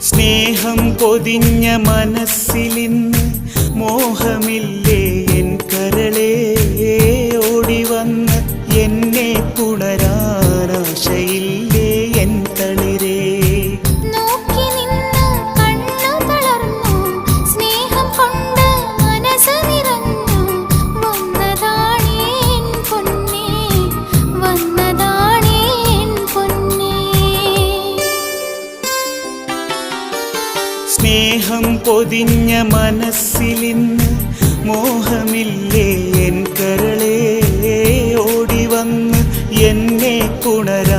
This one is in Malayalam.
സ്നേഹം പൊതിഞ്ഞ മനസ്സിലിന്ന് മോഹമില്ലേ എൻ കരളേ ഓടിവന്ന് എന്നെ പുണരാനാശയില്ലേ എൻ തളിരേ സ്നേഹം പൊതിഞ്ഞ മനസ്സിലിന്ന് മോഹമില്ലേ എൻ കരളേ ഓടിവന്ന് എന്നെ പുണരാനാശയില്ല